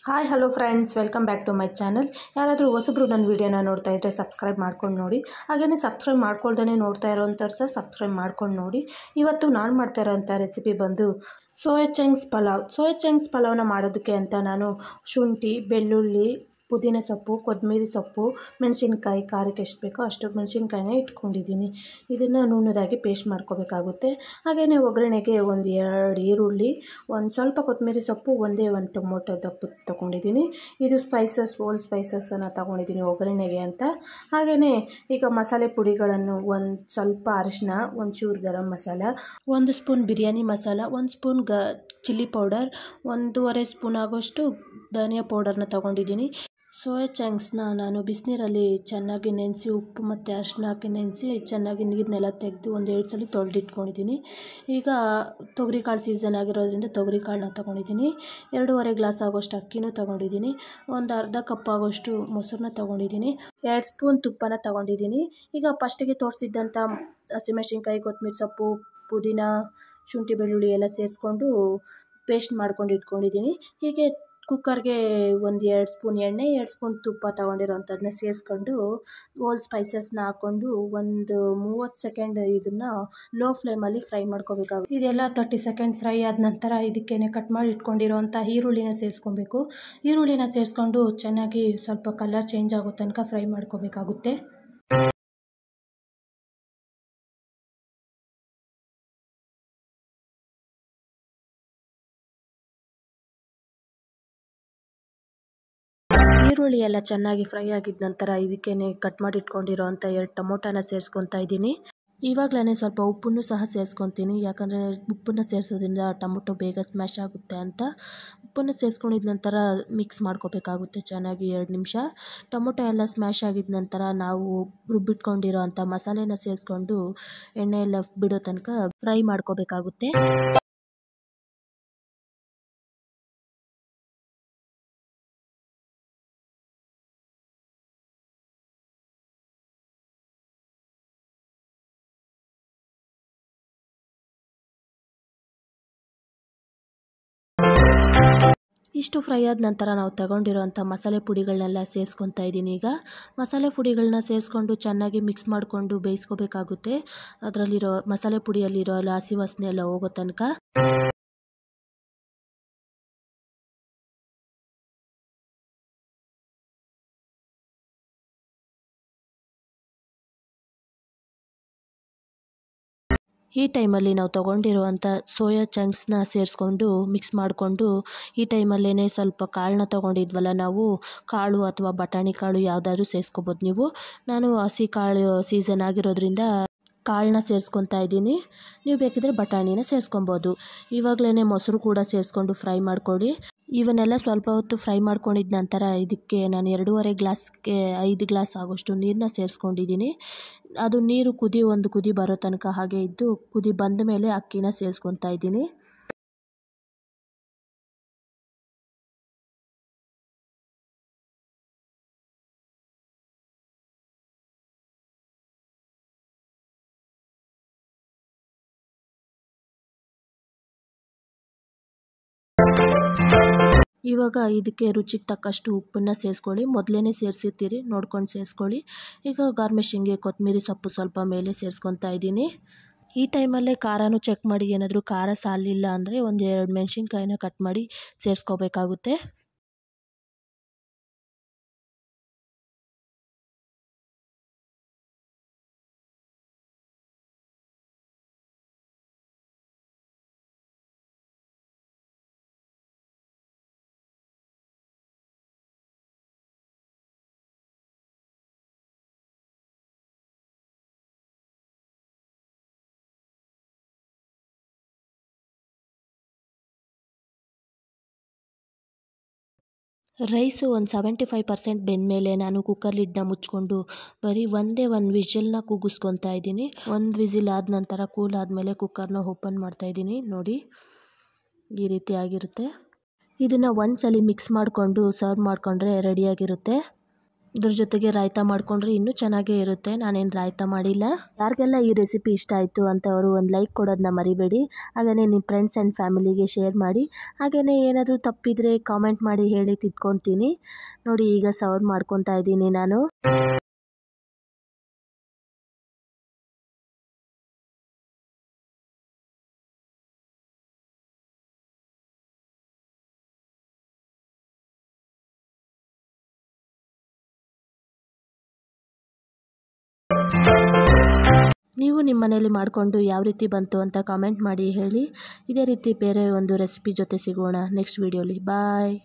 Hi hello friends, welcome back to my channel. ಯಾರಾದರೂ ಹೊಸಬ್ರು ನನ್ನ ವೀಡಿಯೋನ ನೋಡ್ತಾ ಇದ್ದರೆ ಸಬ್ಸ್ಕ್ರೈಬ್ ಮಾಡ್ಕೊಂಡು ನೋಡಿ. ಹಾಗೆಯೇ ಸಬ್ಸ್ಕ್ರೈಬ್ ಮಾಡ್ಕೊಳ್ದೇ ನೋಡ್ತಾ ಇರೋಂಥವ್ರು ಸಹ ಸಬ್ಸ್ಕ್ರೈಬ್ ಮಾಡ್ಕೊಂಡು ನೋಡಿ. ಇವತ್ತು ನಾನು ಮಾಡ್ತಾ ಇರೋಂಥ ರೆಸಿಪಿ ಬಂದು soya chunks pulao. Soya chunks ಪಲಾವ್ನ ಮಾಡೋದಕ್ಕೆ ಅಂತ ನಾನು ಶುಂಠಿ, ಬೆಳ್ಳುಳ್ಳಿ, ಪುದೀನ ಸೊಪ್ಪು, ಕೊತ್ತಂಬರಿ ಸೊಪ್ಪು, ಮೆಣಸಿನ್ಕಾಯಿ, ಖಾರಕ್ಕೆ ಎಷ್ಟು ಬೇಕೋ ಅಷ್ಟು ಮೆಣಸಿನ್ಕಾಯಿನ ಇಟ್ಕೊಂಡಿದ್ದೀನಿ. ಇದನ್ನು ನುಣ್ಣದಾಗಿ ಪೇಸ್ಟ್ ಮಾಡ್ಕೋಬೇಕಾಗುತ್ತೆ. ಹಾಗೆಯೇ ಒಗ್ಗರಣೆಗೆ ಒಂದು 2 ಈರುಳ್ಳಿ, ಒಂದು ಸ್ವಲ್ಪ ಕೊತ್ತಂಬರಿ ಸೊಪ್ಪು, ಒಂದು ಟೊಮೊಟೊ ದಪ್ಪು ತೊಗೊಂಡಿದ್ದೀನಿ. ಇದು ಓಲ್ ಸ್ಪೈಸಸನ್ನು ತೊಗೊಂಡಿದ್ದೀನಿ ಒಗ್ಗರಣೆಗೆ ಅಂತ. ಹಾಗೆಯೇ ಈಗ ಮಸಾಲೆ ಪುಡಿಗಳನ್ನು ಒಂದು ಸ್ವಲ್ಪ ಅರಿಶಿನ, ಒಂಚೂರು garam masala, 1 spoon biryani masala, 1 spoon chilli powder, 1.5 spoon ಆಗೋಷ್ಟು ಧನಿಯಾ ಪೌಡರ್ನ ತೊಗೊಂಡಿದ್ದೀನಿ. ಸೋಯಾ ಚಂಕ್ಸ್ನ ನಾನು ಬಿಸಿನೀರಲ್ಲಿ ಚೆನ್ನಾಗಿ ನೆನೆಸಿ, ಉಪ್ಪು ಮತ್ತು ಅರಿಶಿನ ಹಾಕಿ ನೆನೆಸಿ ಚೆನ್ನಾಗಿ ನೀರನ್ನೆಲ್ಲ ತೆಗೆದು 1-2 ಸಲ ತೊಳೆದಿಟ್ಕೊಂಡಿದ್ದೀನಿ. ಈಗ ತೊಗರಿಕಾಳು ಸೀಸನ್ ಆಗಿರೋದ್ರಿಂದ ತೊಗರಿಕಾಳನ್ನ ತೊಗೊಂಡಿದ್ದೀನಿ. 2.5 ಗ್ಲಾಸ್ ಆಗೋಷ್ಟು ಅಕ್ಕಿನೂ ತೊಗೊಂಡಿದ್ದೀನಿ. ಒಂದು ಅರ್ಧ ಕಪ್ ಆಗೋಷ್ಟು ಮೊಸರನ್ನ ತೊಗೊಂಡಿದ್ದೀನಿ. 2 ಸ್ಪೂನ್ ತುಪ್ಪನ ತೊಗೊಂಡಿದ್ದೀನಿ. ಈಗ ಫಸ್ಟಿಗೆ ತೋರಿಸಿದ್ದಂಥ ಹಸಿಮೆಣಸಿನ್ಕಾಯಿ, ಕೊತ್ತಂಬರಿ ಸೊಪ್ಪು, ಪುದೀನ, ಶುಂಠಿ, ಬೆಳ್ಳುಳ್ಳಿ ಎಲ್ಲ ಸೇರಿಸ್ಕೊಂಡು ಪೇಸ್ಟ್ ಮಾಡ್ಕೊಂಡು ಇಟ್ಕೊಂಡಿದ್ದೀನಿ. ಹೀಗೆ ಕುಕ್ಕರ್ಗೆ 1-2 ಸ್ಪೂನ್ ಎಣ್ಣೆ, 2 ಸ್ಪೂನ್ ತುಪ್ಪ ತೊಗೊಂಡಿರೋಂಥದ್ದನ್ನ ಸೇರಿಸ್ಕೊಂಡು ಓಲ್ ಸ್ಪೈಸಸ್ನ ಹಾಕ್ಕೊಂಡು ಒಂದು 30 ಸೆಕೆಂಡ್ ಇದನ್ನು ಲೋ ಫ್ಲೇಮಲ್ಲಿ ಫ್ರೈ ಮಾಡ್ಕೋಬೇಕಾಗುತ್ತೆ. ಇದೆಲ್ಲ 30 ಸೆಕೆಂಡ್ ಫ್ರೈ ಆದ ನಂತರ ಇದಕ್ಕೆ ಕಟ್ ಮಾಡಿ ಇಟ್ಕೊಂಡಿರೋಂಥ ಈರುಳ್ಳಿನ ಸೇರಿಸ್ಕೊಬೇಕು. ಈರುಳ್ಳಿನ ಸೇರಿಸ್ಕೊಂಡು ಚೆನ್ನಾಗಿ ಸ್ವಲ್ಪ ಕಲರ್ ಚೇಂಜ್ ಆಗೋ ತನಕ ಫ್ರೈ ಮಾಡ್ಕೋಬೇಕಾಗುತ್ತೆ. ಈರುಳ್ಳಿ ಎಲ್ಲ ಚೆನ್ನಾಗಿ ಫ್ರೈ ಆಗಿದ ನಂತರ ಇದಕ್ಕೆ ಕಟ್ ಮಾಡಿ ಇಟ್ಕೊಂಡಿರೋಂಥ 2 ಟೊಮೊಟೊನ ಸೇರಿಸ್ಕೊತಾ ಇದ್ದೀನಿ. ಇವಾಗಲೇ ಸ್ವಲ್ಪ ಉಪ್ಪನ್ನು ಸಹ ಸೇರಿಸ್ಕೊತೀನಿ, ಯಾಕಂದರೆ ಉಪ್ಪನ್ನು ಸೇರಿಸೋದ್ರಿಂದ ಟೊಮೊಟೊ ಬೇಗ ಸ್ಮ್ಯಾಶ್ ಆಗುತ್ತೆ ಅಂತ. ಉಪ್ಪನ್ನು ಸೇರಿಸ್ಕೊಂಡಿದ ನಂತರ ಮಿಕ್ಸ್ ಮಾಡ್ಕೋಬೇಕಾಗುತ್ತೆ ಚೆನ್ನಾಗಿ 2 ನಿಮಿಷ. ಟೊಮೊಟೊ ಎಲ್ಲ ಸ್ಮ್ಯಾಶ್ ಆಗಿದ ನಂತರ ನಾವು ರುಬ್ಬಿಟ್ಕೊಂಡಿರೋ ಅಂಥ ಮಸಾಲೆನ ಸೇರಿಸ್ಕೊಂಡು ಎಣ್ಣೆ ಎಲ್ಲ ಬಿಡೋ ತನಕ ಫ್ರೈ ಮಾಡ್ಕೋಬೇಕಾಗುತ್ತೆ. ಇಷ್ಟು ಫ್ರೈ ಆದ ನಂತರ ನಾವು ತಗೊಂಡಿರೋಂಥ ಮಸಾಲೆ ಪುಡಿಗಳನ್ನೆಲ್ಲ ಸೇರಿಸ್ಕೊತಾ ಇದ್ದೀನಿ. ಈಗ ಮಸಾಲೆ ಪುಡಿಗಳನ್ನ ಸೇರಿಸ್ಕೊಂಡು ಚೆನ್ನಾಗಿ ಮಿಕ್ಸ್ ಮಾಡಿಕೊಂಡು ಬೇಯಿಸ್ಕೋಬೇಕಾಗುತ್ತೆ. ಅದರಲ್ಲಿರೋ ಮಸಾಲೆ ಪುಡಿಯಲ್ಲಿರೋ ಹಸಿ ವಾಸನೆ ಎಲ್ಲ ಹೋಗೋ ತನಕ. ಈ ಟೈಮಲ್ಲಿ ನಾವು ತೊಗೊಂಡಿರುವಂಥ ಸೋಯಾ ಚಂಕ್ಸ್ನ ಸೇರಿಸ್ಕೊಂಡು ಮಿಕ್ಸ್ ಮಾಡಿಕೊಂಡು, ಈ ಟೈಮಲ್ಲೇ ಸ್ವಲ್ಪ ಕಾಳನ್ನ ತೊಗೊಂಡಿದ್ವಲ್ಲ ನಾವು, ಕಾಳು ಅಥವಾ ಬಟಾಣಿ ಕಾಳು ಯಾವುದಾದ್ರೂ ಸೇರಿಸ್ಕೋಬೋದು ನೀವು. ನಾನು ಹಸಿ ಕಾಳು ಸೀಸನ್ ಆಗಿರೋದ್ರಿಂದ ಕಾಳನ್ನ ಸೇರಿಸ್ಕೊತಾ ಇದ್ದೀನಿ. ನೀವು ಬೇಕಿದ್ರೆ ಬಟಾಣಿನ ಸೇರಿಸ್ಕೊಬೋದು. ಇವಾಗಲೇ ಮೊಸರು ಕೂಡ ಸೇರಿಸ್ಕೊಂಡು ಫ್ರೈ ಮಾಡ್ಕೊಳ್ಳಿ. ಇವನ್ನೆಲ್ಲ ಸ್ವಲ್ಪ ಹೊತ್ತು ಫ್ರೈ ಮಾಡ್ಕೊಂಡಿದ್ದ ನಂತರ ಇದಕ್ಕೆ ನಾನು 2.5 ಗ್ಲಾಸ್ಗೆ 5 ಗ್ಲಾಸ್ ಆಗೋಷ್ಟು ನೀರನ್ನ ಸೇರಿಸ್ಕೊಂಡಿದ್ದೀನಿ. ಅದು ನೀರು ಒಂದು ಕುದಿ ಬರೋ ತನಕ ಹಾಗೆ ಇದ್ದು, ಕುದಿ ಬಂದ ಮೇಲೆ ಅಕ್ಕಿನ ಸೇರಿಸ್ಕೊತಾ ಇದ್ದೀನಿ. ಇವಾಗ ಇದಕ್ಕೆ ರುಚಿಗೆ ತಕ್ಕಷ್ಟು ಉಪ್ಪನ್ನು ಸೇರಿಸ್ಕೊಳ್ಳಿ. ಮೊದಲೇ ಸೇರಿಸಿರ್ತೀರಿ, ನೋಡ್ಕೊಂಡು ಸೇರಿಸ್ಕೊಳ್ಳಿ. ಈಗ ಗಾರ್ನಿಷಿಂಗ್ಗೆ ಕೊತ್ತಂಬರಿ ಸೊಪ್ಪು ಸ್ವಲ್ಪ ಮೇಲೆ ಸೇರಿಸ್ಕೊತಾ ಇದ್ದೀನಿ. ಈ ಟೈಮಲ್ಲೇ ಖಾರನೂ ಚೆಕ್ ಮಾಡಿ, ಏನಾದರೂ ಖಾರ ಸಾಲಿಲ್ಲ ಅಂದರೆ 1-2 ಮೆಣಸಿನ್ಕಾಯಿನ ಕಟ್ ಮಾಡಿ ಸೇರಿಸ್ಕೋಬೇಕಾಗುತ್ತೆ. ರೈಸು ಒಂದು 75% ಬೆಂದಮೇಲೆ ನಾನು ಕುಕ್ಕರ್ ಲಿಡ್ನ ಮುಚ್ಕೊಂಡು ಬರೀ ಒಂದೇ ವಿಷಲ್ನ ಕೂಗಿಸ್ಕೊತಾ ಇದ್ದೀನಿ. 1 ವಿಸಿಲ್ ಆದ ನಂತರ ಕೂಲ್ ಆದಮೇಲೆ ಕುಕ್ಕರ್ನ ಓಪನ್ ಮಾಡ್ತಾಯಿದ್ದೀನಿ. ನೋಡಿ, ಈ ರೀತಿ ಆಗಿರುತ್ತೆ. ಇದನ್ನು ಒಂದ್ಸಲಿ ಮಿಕ್ಸ್ ಮಾಡಿಕೊಂಡು ಸರ್ವ್ ಮಾಡಿಕೊಂಡ್ರೆ ರೆಡಿಯಾಗಿರುತ್ತೆ. ಇದ್ರ ಜೊತೆಗೆ ರಾಯ್ತ ಮಾಡಿಕೊಂಡ್ರೆ ಇನ್ನೂ ಚೆನ್ನಾಗೇ ಇರುತ್ತೆ. ನಾನೇನು ರಾಯ್ತ ಮಾಡಿಲ್ಲ. ಯಾರಿಗೆಲ್ಲ ಈ ರೆಸಿಪಿ ಇಷ್ಟ ಆಯಿತು ಅಂತವರು ಒಂದು ಲೈಕ್ ಕೊಡೋದನ್ನ ಮರಿಬೇಡಿ. ಹಾಗೆಯೇ ನಿಮ್ಮ ಫ್ರೆಂಡ್ಸ್ ಆ್ಯಂಡ್ ಫ್ಯಾಮಿಲಿಗೆ ಶೇರ್ ಮಾಡಿ. ಹಾಗೆಯೇ ಏನಾದರೂ ತಪ್ಪಿದರೆ ಕಾಮೆಂಟ್ ಮಾಡಿ ಹೇಳಿ ತಿದ್ಕೊತೀನಿ. ನೋಡಿ ಈಗ ಸರ್ವ್ ಮಾಡ್ಕೊತಾ ಇದ್ದೀನಿ ನಾನು. ನೀವು ನಿಮ್ಮ ಮನೇಲಿ ಮಾಡಿಕೊಂಡು ಯಾವ ರೀತಿ ಬಂತು ಅಂತ ಕಾಮೆಂಟ್ ಮಾಡಿ ಹೇಳಿ. ಇದೇ ರೀತಿ ಬೇರೆ ಒಂದು ರೆಸಿಪಿ ಜೊತೆ ಸಿಗೋಣ ನೆಕ್ಸ್ಟ್ ವಿಡಿಯೋಲಿ. ಬಾಯ್.